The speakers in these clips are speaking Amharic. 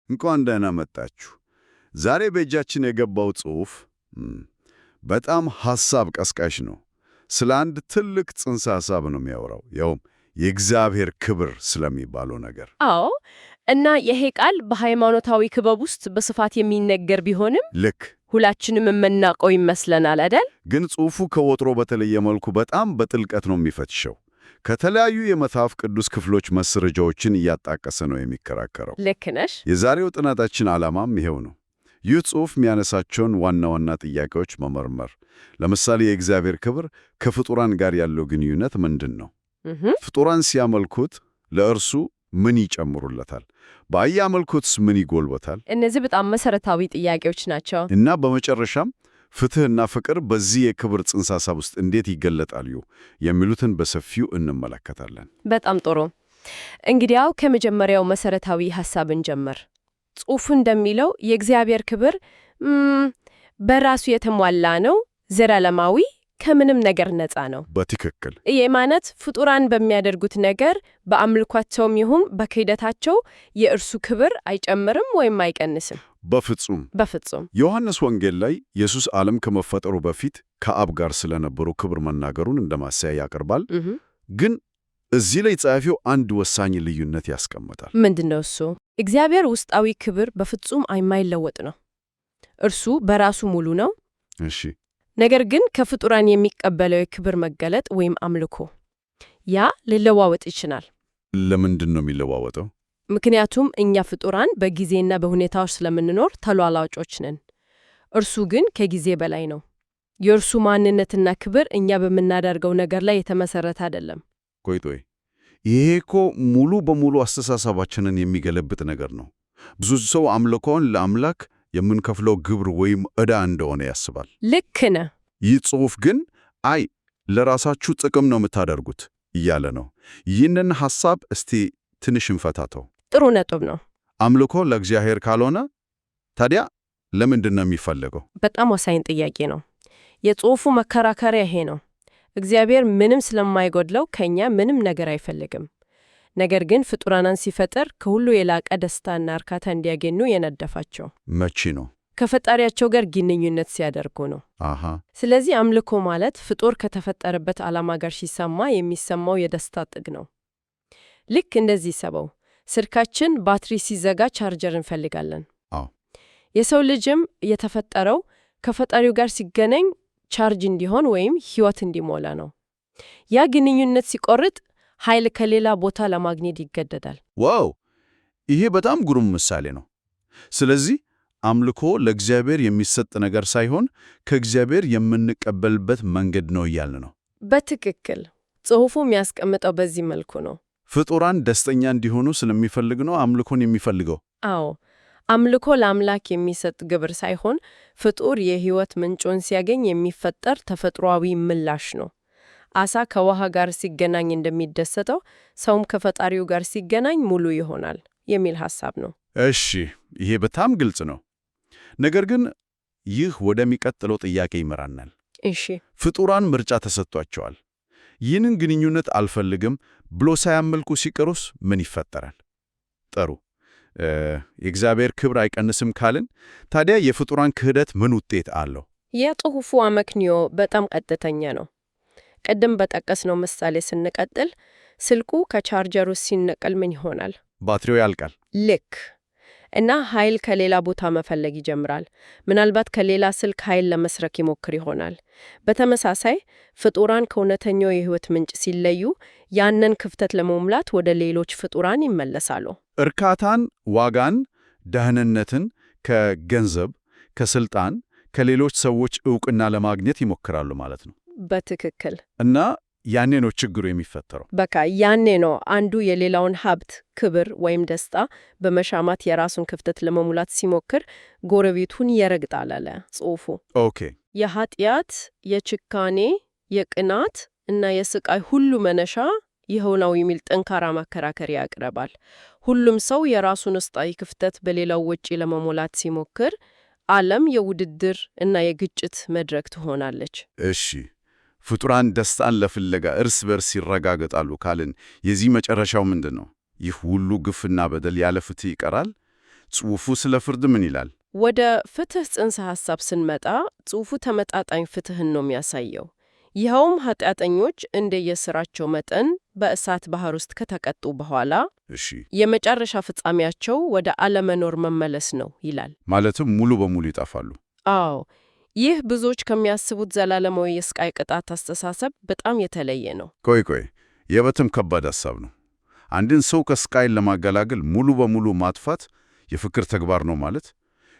እንኳን ደህና መጣችሁ። ዛሬ በእጃችን የገባው ጽሑፍ በጣም ሐሳብ ቀስቃሽ ነው። ስለ አንድ ትልቅ ጽንሰ ሐሳብ ነው የሚያወራው፣ ያውም የእግዚአብሔር ክብር ስለሚባለው ነገር። አዎ፣ እና ይሄ ቃል በሃይማኖታዊ ክበብ ውስጥ በስፋት የሚነገር ቢሆንም ልክ ሁላችንም የምናውቀው ይመስለናል አይደል? ግን ጽሑፉ ከወትሮ በተለየ መልኩ በጣም በጥልቀት ነው የሚፈትሸው። ከተለያዩ የመጽሐፍ ቅዱስ ክፍሎች መስረጃዎችን እያጣቀሰ ነው የሚከራከረው። ልክ ነሽ። የዛሬው ጥናታችን ዓላማም ይሄው ነው። ይህ ጽሑፍ የሚያነሳቸውን ዋና ዋና ጥያቄዎች መመርመር። ለምሳሌ የእግዚአብሔር ክብር ከፍጡራን ጋር ያለው ግንኙነት ምንድን ነው? ፍጡራን ሲያመልኩት ለእርሱ ምን ይጨምሩለታል? ባያመልኩትስ ምን ይጎልበታል? እነዚህ በጣም መሰረታዊ ጥያቄዎች ናቸው። እና በመጨረሻም ፍትሕና ፍቅር በዚህ የክብር ጽንሰ ሐሳብ ውስጥ እንዴት ይገለጣሉ የሚሉትን በሰፊው እንመለከታለን። በጣም ጥሩ። እንግዲያው ከመጀመሪያው መሰረታዊ ሐሳብ እንጀምር። ጽሑፉ እንደሚለው የእግዚአብሔር ክብር በራሱ የተሟላ ነው፣ ዘላለማዊ፣ ከምንም ነገር ነፃ ነው። በትክክል። ይህ ማለት ፍጡራን በሚያደርጉት ነገር በአምልኳቸውም ይሁን በክህደታቸው የእርሱ ክብር አይጨምርም ወይም አይቀንስም። በፍጹም በፍጹም። ዮሐንስ ወንጌል ላይ ኢየሱስ ዓለም ከመፈጠሩ በፊት ከአብ ጋር ስለነበሩ ክብር መናገሩን እንደ ማሳያ ያቀርባል። ግን እዚህ ላይ ጸሐፊው አንድ ወሳኝ ልዩነት ያስቀምጣል። ምንድነው እሱ? እግዚአብሔር ውስጣዊ ክብር በፍጹም የማይለወጥ ነው። እርሱ በራሱ ሙሉ ነው። እሺ። ነገር ግን ከፍጡራን የሚቀበለው የክብር መገለጥ ወይም አምልኮ ያ ሊለዋወጥ ይችላል። ለምንድን ነው የሚለዋወጠው? ምክንያቱም እኛ ፍጡራን በጊዜና በሁኔታዎች ስለምንኖር ተለዋዋጮች ነን። እርሱ ግን ከጊዜ በላይ ነው። የእርሱ ማንነትና ክብር እኛ በምናደርገው ነገር ላይ የተመሰረተ አይደለም። ቆይ፣ ይሄ እኮ ሙሉ በሙሉ አስተሳሰባችንን የሚገለብጥ ነገር ነው። ብዙ ሰው አምልኮን ለአምላክ የምንከፍለው ግብር ወይም ዕዳ እንደሆነ ያስባል። ልክ ነህ። ይህ ጽሑፍ ግን አይ ለራሳችሁ ጥቅም ነው የምታደርጉት እያለ ነው። ይህንን ሐሳብ እስቲ ትንሽ እንፈታተው። ጥሩ ነጥብ ነው። አምልኮ ለእግዚአብሔር ካልሆነ ታዲያ ለምንድን ነው የሚፈለገው? በጣም ወሳኝ ጥያቄ ነው። የጽሑፉ መከራከሪያ ይሄ ነው። እግዚአብሔር ምንም ስለማይጎድለው ከኛ ምንም ነገር አይፈልግም። ነገር ግን ፍጡራንን ሲፈጥር ከሁሉ የላቀ ደስታና እርካታ እንዲያገኙ የነደፋቸው መቼ ነው? ከፈጣሪያቸው ጋር ግንኙነት ሲያደርጉ ነው። ስለዚህ አምልኮ ማለት ፍጡር ከተፈጠረበት ዓላማ ጋር ሲሰማ የሚሰማው የደስታ ጥግ ነው። ልክ እንደዚህ ሰበው ስልካችን ባትሪ ሲዘጋ ቻርጀር እንፈልጋለን። የሰው ልጅም የተፈጠረው ከፈጣሪው ጋር ሲገናኝ ቻርጅ እንዲሆን ወይም ሕይወት እንዲሞላ ነው። ያ ግንኙነት ሲቆርጥ ኃይል ከሌላ ቦታ ለማግኘት ይገደዳል። ዋው! ይሄ በጣም ግሩም ምሳሌ ነው። ስለዚህ አምልኮ ለእግዚአብሔር የሚሰጥ ነገር ሳይሆን ከእግዚአብሔር የምንቀበልበት መንገድ ነው እያልን ነው። በትክክል። ጽሑፉ የሚያስቀምጠው በዚህ መልኩ ነው። ፍጡራን ደስተኛ እንዲሆኑ ስለሚፈልግ ነው አምልኮን የሚፈልገው። አዎ፣ አምልኮ ለአምላክ የሚሰጥ ግብር ሳይሆን ፍጡር የሕይወት ምንጩን ሲያገኝ የሚፈጠር ተፈጥሯዊ ምላሽ ነው። አሳ ከውሃ ጋር ሲገናኝ እንደሚደሰተው ሰውም ከፈጣሪው ጋር ሲገናኝ ሙሉ ይሆናል የሚል ሐሳብ ነው። እሺ፣ ይሄ በጣም ግልጽ ነው። ነገር ግን ይህ ወደሚቀጥለው ጥያቄ ይመራናል። እሺ፣ ፍጡራን ምርጫ ተሰጥቷቸዋል። ይህንን ግንኙነት አልፈልግም ብሎ ሳያመልኩ ሲቀሩስ ምን ይፈጠራል? ጥሩ፣ የእግዚአብሔር ክብር አይቀንስም ካልን ታዲያ የፍጡራን ክህደት ምን ውጤት አለው? የጽሑፉ አመክንዮ በጣም ቀጥተኛ ነው። ቅድም በጠቀስነው ምሳሌ ስንቀጥል ስልኩ ከቻርጀሩ ሲነቀል ምን ይሆናል? ባትሪው ያልቃል። ልክ። እና ኃይል ከሌላ ቦታ መፈለግ ይጀምራል። ምናልባት ከሌላ ስልክ ኃይል ለመስረክ ይሞክር ይሆናል። በተመሳሳይ ፍጡራን ከእውነተኛው የሕይወት ምንጭ ሲለዩ ያንን ክፍተት ለመሙላት ወደ ሌሎች ፍጡራን ይመለሳሉ። እርካታን፣ ዋጋን፣ ደህንነትን ከገንዘብ፣ ከስልጣን፣ ከሌሎች ሰዎች ዕውቅና ለማግኘት ይሞክራሉ ማለት ነው። በትክክል። እና ያኔ ነው ችግሩ የሚፈጠረው። በቃ ያኔ ነው አንዱ የሌላውን ሀብት፣ ክብር ወይም ደስታ በመሻማት የራሱን ክፍተት ለመሙላት ሲሞክር ጎረቤቱን ይረግጣል አለ ጽሑፉ። ኦኬ። የኃጢአት፣ የጭካኔ፣ የቅናት እና የስቃይ ሁሉ መነሻ ይኸው ነው የሚል ጠንካራ ማከራከሪያ ያቀርባል። ሁሉም ሰው የራሱን ውስጣዊ ክፍተት በሌላው ውጪ ለመሙላት ሲሞክር ዓለም የውድድር እና የግጭት መድረክ ትሆናለች። እሺ፣ ፍጡራን ደስታን ለፍለጋ እርስ በርስ ይረጋገጣሉ ካልን የዚህ መጨረሻው ምንድን ነው? ይህ ሁሉ ግፍና በደል ያለ ፍትህ ይቀራል? ጽሑፉ ስለ ፍርድ ምን ይላል? ወደ ፍትህ ጽንሰ ሐሳብ ስንመጣ ጽሑፉ ተመጣጣኝ ፍትህን ነው የሚያሳየው። ይኸውም ኃጢአተኞች እንደየሥራቸው መጠን በእሳት ባህር ውስጥ ከተቀጡ በኋላ እሺ፣ የመጨረሻ ፍጻሜያቸው ወደ አለመኖር መመለስ ነው ይላል። ማለትም ሙሉ በሙሉ ይጠፋሉ። አዎ፣ ይህ ብዙዎች ከሚያስቡት ዘላለማዊ የስቃይ ቅጣት አስተሳሰብ በጣም የተለየ ነው። ቆይ፣ የበትም ከባድ ሐሳብ ነው። አንድን ሰው ከስቃይ ለማገላገል ሙሉ በሙሉ ማጥፋት የፍቅር ተግባር ነው ማለት?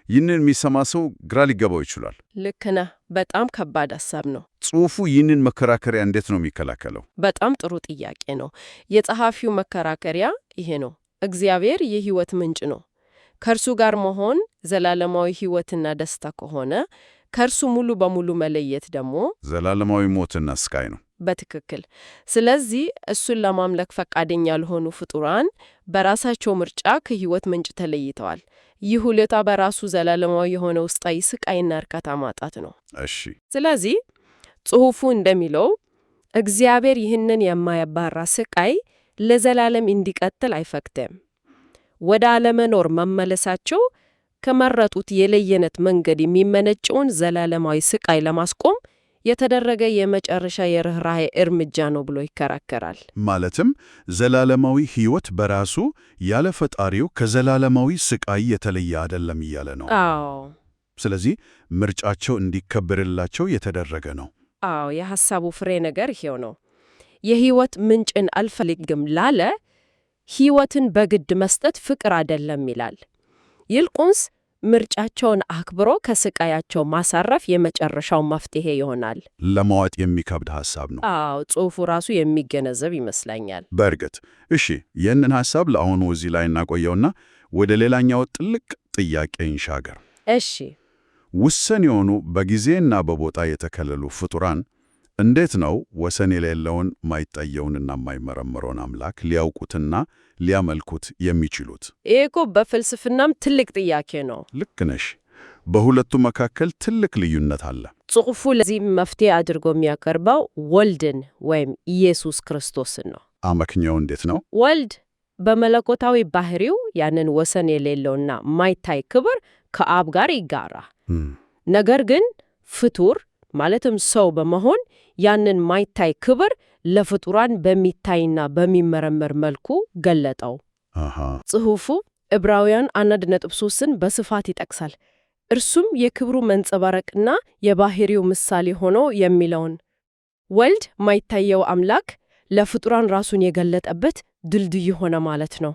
ይህንን የሚሰማ ሰው ግራ ሊገባው ይችላል። ልክ ነህ። በጣም ከባድ ሐሳብ ነው። ጽሑፉ ይህንን መከራከሪያ እንዴት ነው የሚከላከለው? በጣም ጥሩ ጥያቄ ነው። የጸሐፊው መከራከሪያ ይሄ ነው። እግዚአብሔር የሕይወት ምንጭ ነው። ከእርሱ ጋር መሆን ዘላለማዊ ሕይወትና ደስታ ከሆነ ከእርሱ ሙሉ በሙሉ መለየት ደግሞ ዘላለማዊ ሞትና ስቃይ ነው። በትክክል። ስለዚህ እሱን ለማምለክ ፈቃደኛ ያልሆኑ ፍጡራን በራሳቸው ምርጫ ከሕይወት ምንጭ ተለይተዋል። ይህ ሁኔታ በራሱ ዘላለማዊ የሆነ ውስጣዊ ስቃይና እርካታ ማጣት ነው። እሺ፣ ስለዚህ ጽሑፉ እንደሚለው እግዚአብሔር ይህንን የማያባራ ስቃይ ለዘላለም እንዲቀጥል አይፈቅድም። ወደ አለመኖር መመለሳቸው ከመረጡት የለየነት መንገድ የሚመነጨውን ዘላለማዊ ስቃይ ለማስቆም የተደረገ የመጨረሻ የርኅራኄ እርምጃ ነው ብሎ ይከራከራል። ማለትም ዘላለማዊ ሕይወት በራሱ ያለ ፈጣሪው ከዘላለማዊ ስቃይ የተለየ አይደለም እያለ ነው። አዎ። ስለዚህ ምርጫቸው እንዲከበርላቸው የተደረገ ነው። አዎ፣ የሐሳቡ ፍሬ ነገር ይሄው ነው። የሕይወት ምንጭን አልፈልግም ላለ ሕይወትን በግድ መስጠት ፍቅር አይደለም ይላል። ይልቁንስ ምርጫቸውን አክብሮ ከስቃያቸው ማሳረፍ የመጨረሻው መፍትሄ ይሆናል። ለማዋጥ የሚከብድ ሐሳብ ነው። አዎ፣ ጽሑፉ ራሱ የሚገነዘብ ይመስለኛል። በእርግጥ እሺ፣ ይህንን ሐሳብ ለአሁኑ እዚህ ላይ እናቆየውና ወደ ሌላኛው ጥልቅ ጥያቄ እንሻገር። እሺ፣ ውስን የሆኑ በጊዜና በቦታ የተከለሉ ፍጡራን እንዴት ነው ወሰን የሌለውን ማይታየውንና የማይመረመረውን አምላክ ሊያውቁትና ሊያመልኩት የሚችሉት? ይህ እኮ በፍልስፍናም ትልቅ ጥያቄ ነው። ልክ ነሽ። በሁለቱ መካከል ትልቅ ልዩነት አለ። ጽሑፉ ለዚህ መፍትሄ አድርጎ የሚያቀርበው ወልድን ወይም ኢየሱስ ክርስቶስን ነው። አመክንዮው እንዴት ነው? ወልድ በመለኮታዊ ባህሪው ያንን ወሰን የሌለውና ማይታይ ክብር ከአብ ጋር ይጋራ። ነገር ግን ፍጡር ማለትም ሰው በመሆን ያንን ማይታይ ክብር ለፍጡራን በሚታይና በሚመረመር መልኩ ገለጠው። ጽሑፉ ዕብራውያን 1.3ን በስፋት ይጠቅሳል። እርሱም የክብሩ መንጸባረቅና የባህሪው ምሳሌ ሆኖ የሚለውን ወልድ ማይታየው አምላክ ለፍጡራን ራሱን የገለጠበት ድልድይ ሆነ ማለት ነው።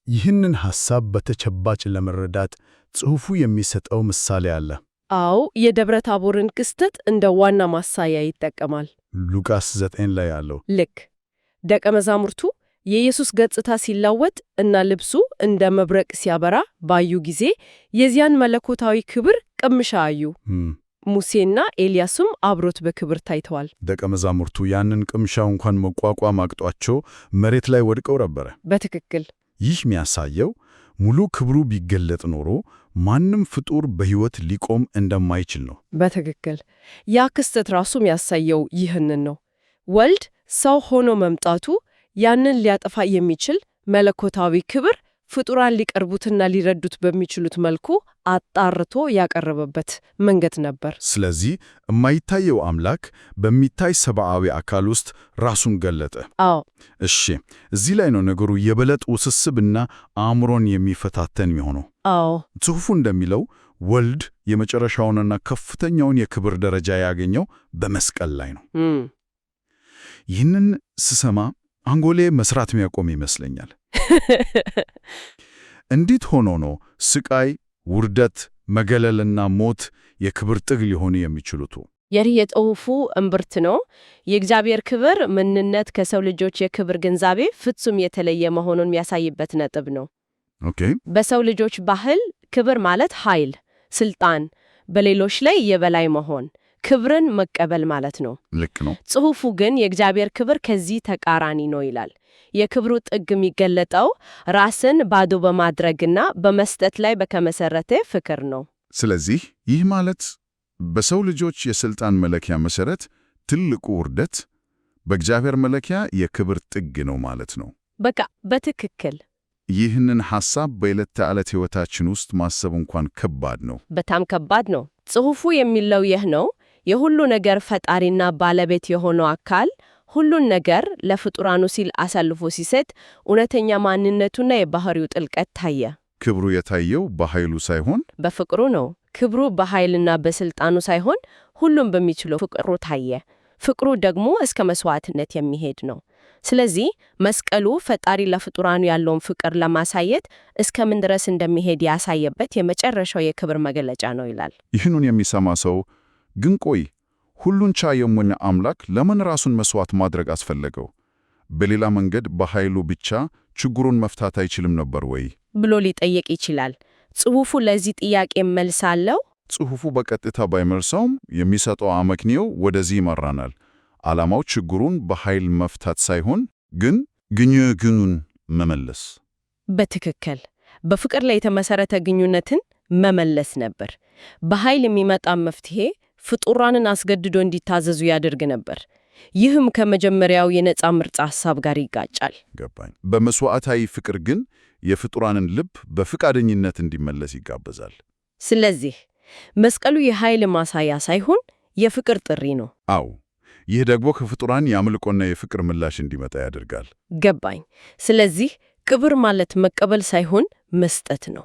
ይህንን ሐሳብ በተጨባጭ ለመረዳት ጽሑፉ የሚሰጠው ምሳሌ አለ። አዎ፣ የደብረ ታቦርን ክስተት እንደ ዋና ማሳያ ይጠቀማል። ሉቃስ 9 ላይ ያለው ልክ ደቀ መዛሙርቱ የኢየሱስ ገጽታ ሲላወጥ እና ልብሱ እንደ መብረቅ ሲያበራ ባዩ ጊዜ የዚያን መለኮታዊ ክብር ቅምሻ አዩ። ሙሴና ኤልያስም አብሮት በክብር ታይተዋል። ደቀ መዛሙርቱ ያንን ቅምሻው እንኳን መቋቋም አቅጧቸው መሬት ላይ ወድቀው ነበረ። በትክክል። ይህ የሚያሳየው ሙሉ ክብሩ ቢገለጥ ኖሮ ማንም ፍጡር በሕይወት ሊቆም እንደማይችል ነው። በትክክል። ያ ክስተት ራሱ የሚያሳየው ይህንን ነው። ወልድ ሰው ሆኖ መምጣቱ ያንን ሊያጠፋ የሚችል መለኮታዊ ክብር ፍጡራን ሊቀርቡትና ሊረዱት በሚችሉት መልኩ አጣርቶ ያቀረበበት መንገድ ነበር። ስለዚህ የማይታየው አምላክ በሚታይ ሰብአዊ አካል ውስጥ ራሱን ገለጠ። አዎ። እሺ፣ እዚህ ላይ ነው ነገሩ የበለጠ ውስብስብና አእምሮን የሚፈታተን የሚሆነው። አዎ። ጽሑፉ እንደሚለው ወልድ የመጨረሻውንና ከፍተኛውን የክብር ደረጃ ያገኘው በመስቀል ላይ ነው። ይህንን ስሰማ አንጎሌ መስራት የሚያቆም ይመስለኛል። እንዴት ሆኖ ነው ስቃይ፣ ውርደት፣ መገለልና ሞት የክብር ጥግ ሊሆኑ የሚችሉት? ይህ የጽሑፉ እምብርት ነው። የእግዚአብሔር ክብር ምንነት ከሰው ልጆች የክብር ግንዛቤ ፍጹም የተለየ መሆኑን የሚያሳይበት ነጥብ ነው። ኦኬ። በሰው ልጆች ባህል ክብር ማለት ኃይል፣ ስልጣን፣ በሌሎች ላይ የበላይ መሆን፣ ክብርን መቀበል ማለት ነው። ልክ ነው። ጽሑፉ ግን የእግዚአብሔር ክብር ከዚህ ተቃራኒ ነው ይላል። የክብሩ ጥግ የሚገለጠው ራስን ባዶ በማድረግና በመስጠት ላይ በተመሰረተ ፍቅር ነው። ስለዚህ ይህ ማለት በሰው ልጆች የሥልጣን መለኪያ መሠረት ትልቁ ውርደት በእግዚአብሔር መለኪያ የክብር ጥግ ነው ማለት ነው። በቃ በትክክል። ይህንን ሐሳብ በዕለት ተዕለት ሕይወታችን ውስጥ ማሰብ እንኳን ከባድ ነው። በጣም ከባድ ነው። ጽሑፉ የሚለው ይህ ነው። የሁሉ ነገር ፈጣሪና ባለቤት የሆነው አካል ሁሉን ነገር ለፍጡራኑ ሲል አሳልፎ ሲሰጥ እውነተኛ ማንነቱና የባህሪው ጥልቀት ታየ። ክብሩ የታየው በኃይሉ ሳይሆን በፍቅሩ ነው። ክብሩ በኃይልና በስልጣኑ ሳይሆን ሁሉም በሚችለው ፍቅሩ ታየ። ፍቅሩ ደግሞ እስከ መስዋዕትነት የሚሄድ ነው። ስለዚህ መስቀሉ ፈጣሪ ለፍጡራኑ ያለውን ፍቅር ለማሳየት እስከ ምን ድረስ እንደሚሄድ ያሳየበት የመጨረሻው የክብር መገለጫ ነው ይላል። ይህንን የሚሰማ ሰው ግን ቆይ ሁሉን ቻይ የሆነ አምላክ ለምን ራሱን መስዋዕት ማድረግ አስፈለገው? በሌላ መንገድ በኃይሉ ብቻ ችግሩን መፍታት አይችልም ነበር ወይ ብሎ ሊጠየቅ ይችላል። ጽሑፉ ለዚህ ጥያቄ መልስ አለው። ጽሑፉ በቀጥታ ባይመልሰውም የሚሰጠው አመክንዮ ወደዚህ ይመራናል። ዓላማው ችግሩን በኃይል መፍታት ሳይሆን ግን ግንኙነቱን መመለስ። በትክክል በፍቅር ላይ የተመሰረተ ግንኙነትን መመለስ ነበር። በኃይል የሚመጣ መፍትሄ ፍጡራንን አስገድዶ እንዲታዘዙ ያደርግ ነበር። ይህም ከመጀመሪያው የነጻ ምርጫ ሐሳብ ጋር ይጋጫል። ገባኝ። በመስዋዕታዊ ፍቅር ግን የፍጡራንን ልብ በፍቃደኝነት እንዲመለስ ይጋበዛል። ስለዚህ መስቀሉ የኃይል ማሳያ ሳይሆን የፍቅር ጥሪ ነው። አዎ፣ ይህ ደግሞ ከፍጡራን የአምልኮና የፍቅር ምላሽ እንዲመጣ ያደርጋል። ገባኝ። ስለዚህ ክብር ማለት መቀበል ሳይሆን መስጠት ነው፣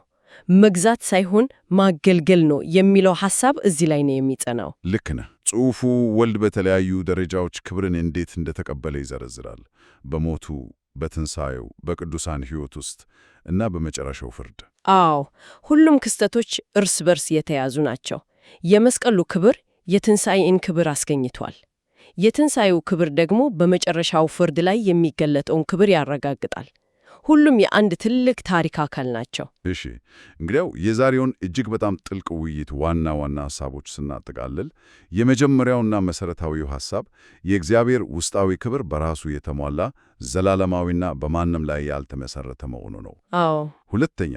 መግዛት ሳይሆን ማገልገል ነው የሚለው ሐሳብ እዚህ ላይ ነው የሚጸናው። ልክ ነህ። ጽሑፉ ወልድ በተለያዩ ደረጃዎች ክብርን እንዴት እንደተቀበለ ይዘረዝራል። በሞቱ፣ በትንሣኤው፣ በቅዱሳን ሕይወት ውስጥ እና በመጨረሻው ፍርድ። አዎ፣ ሁሉም ክስተቶች እርስ በርስ የተያዙ ናቸው። የመስቀሉ ክብር የትንሣኤን ክብር አስገኝቷል። የትንሣኤው ክብር ደግሞ በመጨረሻው ፍርድ ላይ የሚገለጠውን ክብር ያረጋግጣል። ሁሉም የአንድ ትልቅ ታሪክ አካል ናቸው። እሺ፣ እንግዲያው የዛሬውን እጅግ በጣም ጥልቅ ውይይት ዋና ዋና ሐሳቦች ስናጠቃልል የመጀመሪያውና መሠረታዊው ሐሳብ የእግዚአብሔር ውስጣዊ ክብር በራሱ የተሟላ ዘላለማዊና በማንም ላይ ያልተመሠረተ መሆኑ ነው። አዎ። ሁለተኛ፣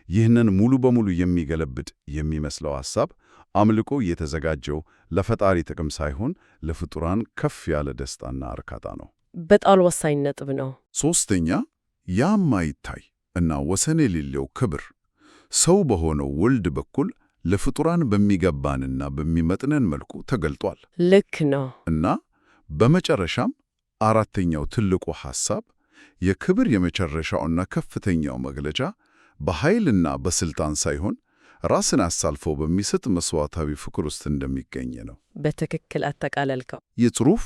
ይህንን ሙሉ በሙሉ የሚገለብጥ የሚመስለው ሐሳብ አምልኮ የተዘጋጀው ለፈጣሪ ጥቅም ሳይሆን ለፍጡራን ከፍ ያለ ደስታና እርካታ ነው። በጣም ወሳኝ ነጥብ ነው። ሦስተኛ፣ ያ የማይታይ እና ወሰን የሌለው ክብር ሰው በሆነው ወልድ በኩል ለፍጡራን በሚገባንና በሚመጥነን መልኩ ተገልጧል። ልክ ነው። እና በመጨረሻም አራተኛው ትልቁ ሐሳብ የክብር የመጨረሻውና ከፍተኛው መግለጫ በኃይልና በስልጣን ሳይሆን ራስን አሳልፎ በሚሰጥ መስዋዕታዊ ፍቅር ውስጥ እንደሚገኝ ነው። በትክክል አጠቃለልከው። ይህ ጽሑፍ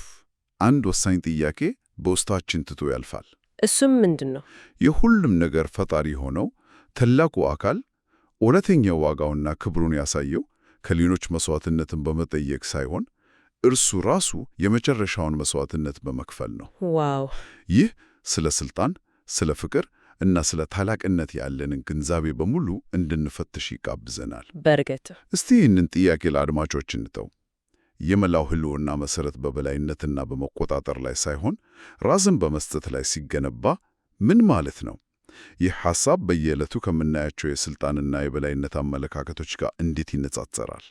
አንድ ወሳኝ ጥያቄ በውስጣችን ትቶ ያልፋል። እሱም ምንድን ነው? የሁሉም ነገር ፈጣሪ ሆነው ታላቁ አካል እውነተኛው ዋጋውና ክብሩን ያሳየው ከሌሎች መስዋዕትነትን በመጠየቅ ሳይሆን እርሱ ራሱ የመጨረሻውን መስዋዕትነት በመክፈል ነው። ዋው! ይህ ስለ ስልጣን፣ ስለ ፍቅር እና ስለ ታላቅነት ያለንን ግንዛቤ በሙሉ እንድንፈትሽ ይጋብዘናል። በእርግጥ እስቲ ይህንን ጥያቄ ለአድማጮች እንተው። የመላው ሕልውና መሠረት በበላይነትና በመቆጣጠር ላይ ሳይሆን ራስን በመስጠት ላይ ሲገነባ ምን ማለት ነው? ይህ ሐሳብ በየዕለቱ ከምናያቸው የሥልጣንና የበላይነት አመለካከቶች ጋር እንዴት ይነጻጸራል?